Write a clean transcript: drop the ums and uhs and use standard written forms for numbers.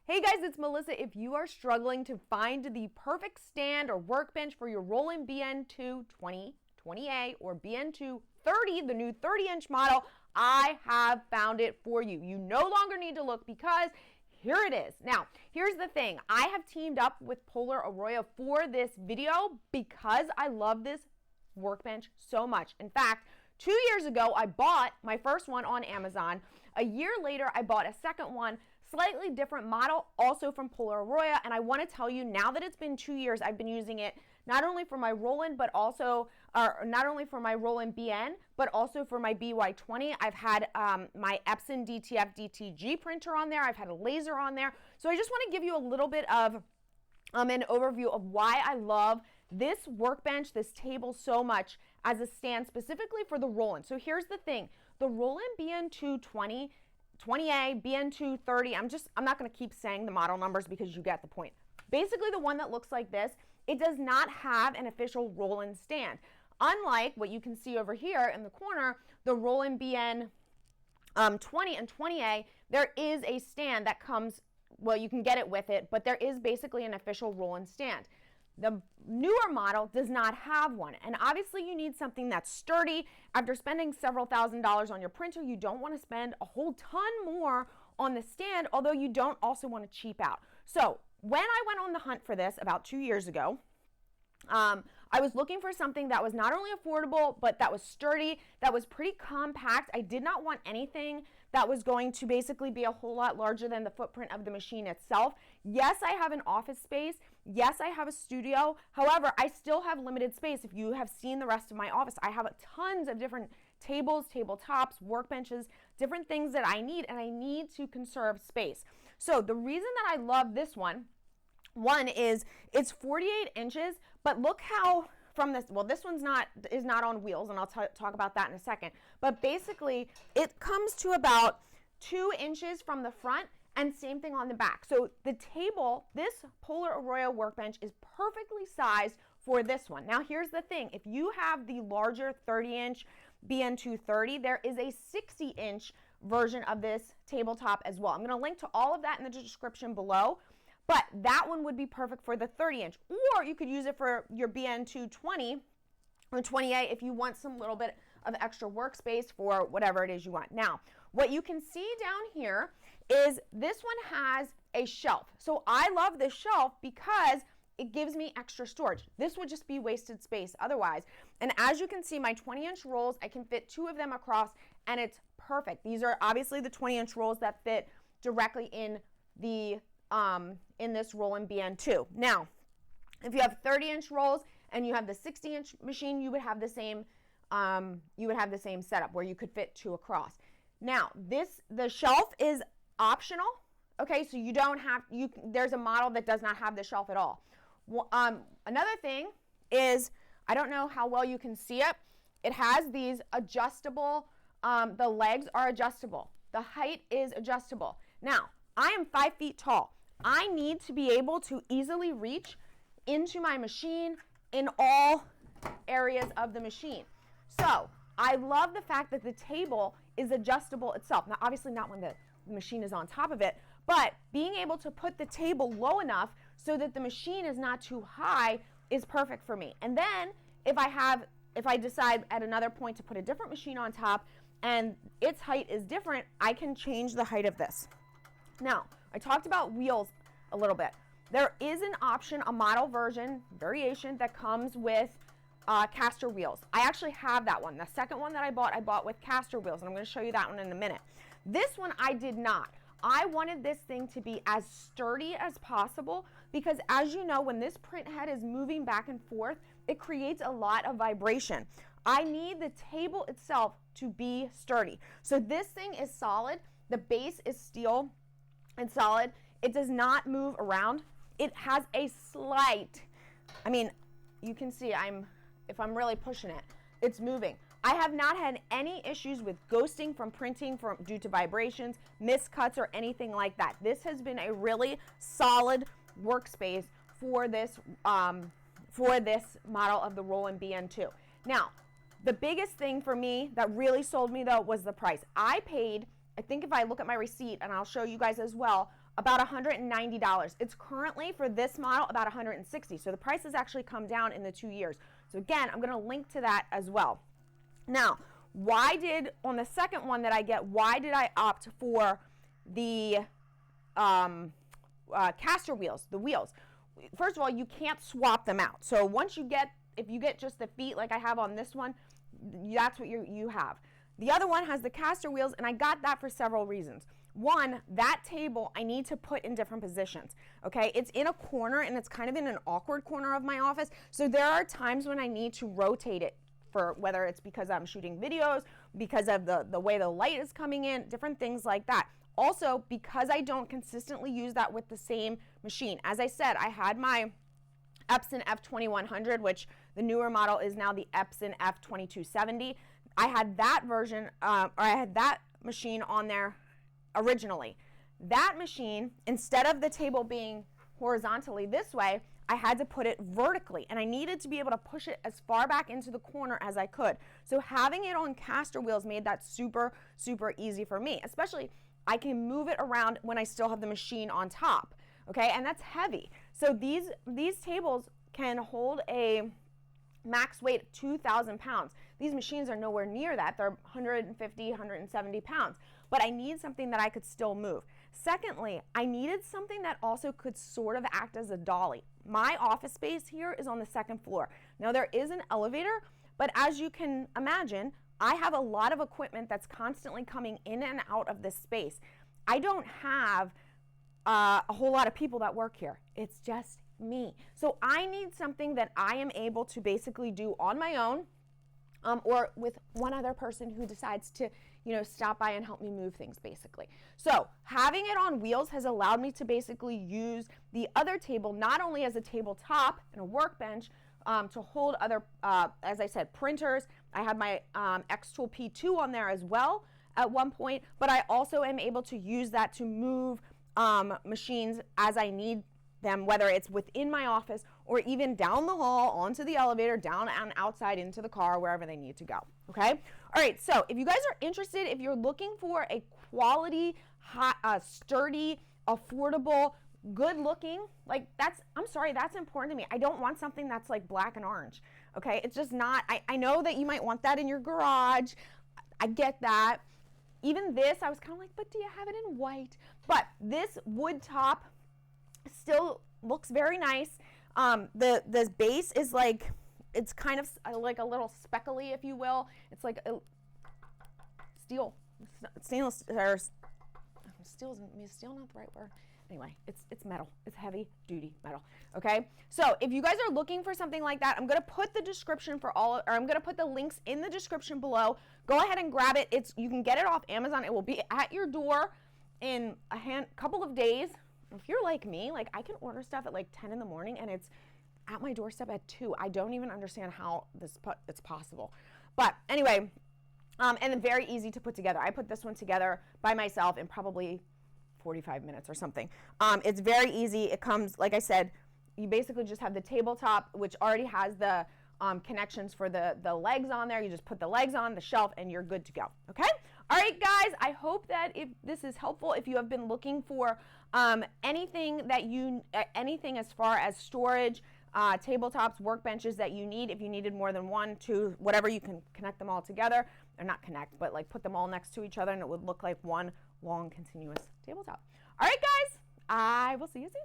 Hey guys, it's Melissa. If you are struggling to find the perfect stand or workbench for your Roland BN2-20A or BN2-30, the new 30-inch model, I have found it for you. You no longer need to look because here it is. Now, here's the thing. I have teamed up with Polar Aurora for this video because I love this workbench so much. In fact, 2 years ago, I bought my first one on Amazon. A year later, I bought a second one, slightly different model, also from Polar Aurora. And I want to tell you, now that it's been 2 years, I've been using it not only for my Roland, but also, not only for my Roland BN, but also for my BY20. I've had my Epson DTF DTG printer on there. I've had a laser on there. So I just want to give you a little bit of an overview of why I love this workbench, this table so much as a stand specifically for the Roland. So here's the thing, the Roland BN2-20A, BN2-30, I'm not going to keep saying the model numbers because you get the point. Basically the one that looks like this, it does not have an official Roland stand. Unlike what you can see over here in the corner, the Roland BN 20 and 20A, there is a stand that comes, well, you can get it with it, but there is basically an official Roland stand. The newer model does not have one, and obviously you need something that's sturdy. After spending several $1,000s on your printer, you don't want to spend a whole ton more on the stand, although you don't also want to cheap out. So when I went on the hunt for this about 2 years ago, I was looking for something that was not only affordable, but that was sturdy, that was pretty compact. I did not want anything that was going to basically be a whole lot larger than the footprint of the machine itself. Yes, I have an office space. Yes, I have a studio. However, I still have limited space. If you have seen the rest of my office, I have tons of different tables, tabletops, workbenches, different things that I need, and I need to conserve space. So the reason that I love this one is it's 48 inches, but look how from this, well, this one's is not on wheels, and I'll talk about that in a second, but basically it comes to about 2 inches from the front, and same thing on the back. So the table, this Polar Aurora workbench is perfectly sized for this one. Now here's the thing, if you have the larger 30-inch BN2-30, there is a 60-inch version of this tabletop as well. I'm going to link to all of that in the description below. But that one would be perfect for the 30-inch, or you could use it for your BN2-20 or 20A if you want some little bit of extra workspace for whatever it is you want. Now, what you can see down here is this one has a shelf. So I love this shelf because it gives me extra storage. This would just be wasted space otherwise. And as you can see, my 20-inch rolls, I can fit 2 of them across, and it's perfect. These are obviously the 20-inch rolls that fit directly in the in this Roland BN2. Now, if you have 30-inch rolls and you have the 60-inch machine, you would have the same setup where you could fit 2 across. Now, the shelf is optional. Okay, so you don't have there's a model that does not have the shelf at all. Another thing is, I don't know how well you can see it. It has these adjustable. The legs are adjustable. The height is adjustable. Now, I am 5 feet tall. I need to be able to easily reach into my machine in all areas of the machine. So I love the fact that the table is adjustable itself. Now, obviously not when the machine is on top of it, but being able to put the table low enough so that the machine is not too high is perfect for me. And then if I decide at another point to put a different machine on top and its height is different, I can change the height of this. Now, I talked about wheels a little bit. There is an option, a model version, variation that comes with caster wheels. I actually have that one. The second one that I bought with caster wheels, and I'm going to show you that one in a minute. This one I did not. I wanted this thing to be as sturdy as possible because, as you know, when this print head is moving back and forth, it creates a lot of vibration. I need the table itself to be sturdy. So this thing is solid. The base is steel and solid. It does not move around. It has a slight, I mean, you can see if I'm really pushing it, it's moving. I have not had any issues with ghosting from printing due to vibrations, miscuts, or anything like that. This has been a really solid workspace for this model of the Roland BN2. Now, the biggest thing for me that really sold me though was the price. I paid, I think if I look at my receipt, and I'll show you guys as well, about $190. It's currently, for this model, about $160. So the price has actually come down in the 2 years. So again, I'm going to link to that as well. Now, on the second one that I get, why did I opt for the caster wheels, the wheels? First of all, you can't swap them out. So if you get just the feet like I have on this one, that's what you have. The other one has the caster wheels, and I got that for several reasons. One, that table I need to put in different positions, okay? It's in a corner, and it's kind of in an awkward corner of my office, so there are times when I need to rotate it, for whether it's because I'm shooting videos, because of the way the light is coming in, different things like that. Also, because I don't consistently use that with the same machine. As I said, I had my Epson F2100, which the newer model is now the Epson F2270. I had that version, or I had that machine on there originally. That machine, instead of the table being horizontally this way, I had to put it vertically, and I needed to be able to push it as far back into the corner as I could. So having it on caster wheels made that super, super easy for me, especially I can move it around when I still have the machine on top, okay? And that's heavy. So these tables can hold a max weight of 2,000 pounds. These machines are nowhere near that. They're 150, 170 pounds. But I need something that I could still move. Secondly, I needed something that also could sort of act as a dolly. My office space here is on the second floor. Now there is an elevator, but as you can imagine, I have a lot of equipment that's constantly coming in and out of this space. I don't have a whole lot of people that work here. It's just me. So I need something that I am able to basically do on my own, or with one other person who decides to, stop by and help me move things, basically. So having it on wheels has allowed me to basically use the other table not only as a tabletop and a workbench to hold other, as I said, printers. I had my X-Tool P2 on there as well at one point, but I also am able to use that to move machines as I need them, whether it's within my office or even down the hall, onto the elevator, down and outside into the car, wherever they need to go, okay? All right, so if you guys are interested, if you're looking for a quality, sturdy, affordable, good looking, that's important to me. I don't want something that's like black and orange, okay? It's just not, I know that you might want that in your garage. I get that. Even this, I was kind of like, but do you have it in white? But this wood top still looks very nice. The base is like, it's kind of like a little speckly, if you will. It's like a stainless, or steel not the right word. Anyway, it's metal. It's heavy duty metal. Okay. So if you guys are looking for something like that, I'm gonna put the description I'm gonna put the links in the description below. Go ahead and grab it. You can get it off Amazon. It will be at your door in a couple of days. If you're like me, I can order stuff at 10 in the morning and it's at my doorstep at 2. I don't even understand how it's possible. But anyway, and then very easy to put together. I put this one together by myself in probably 45 minutes or something. It's very easy. It comes, like I said, you basically just have the tabletop, which already has the connections for the legs on there. You just put the legs on the shelf and you're good to go. Okay? All right, guys, I hope that if this is helpful, if you have been looking for anything as far as storage, tabletops, workbenches that you need, if you needed more than 1, 2, whatever, you can connect them all together, or not connect, but put them all next to each other and it would look like one long continuous tabletop. All right, guys, I will see you soon.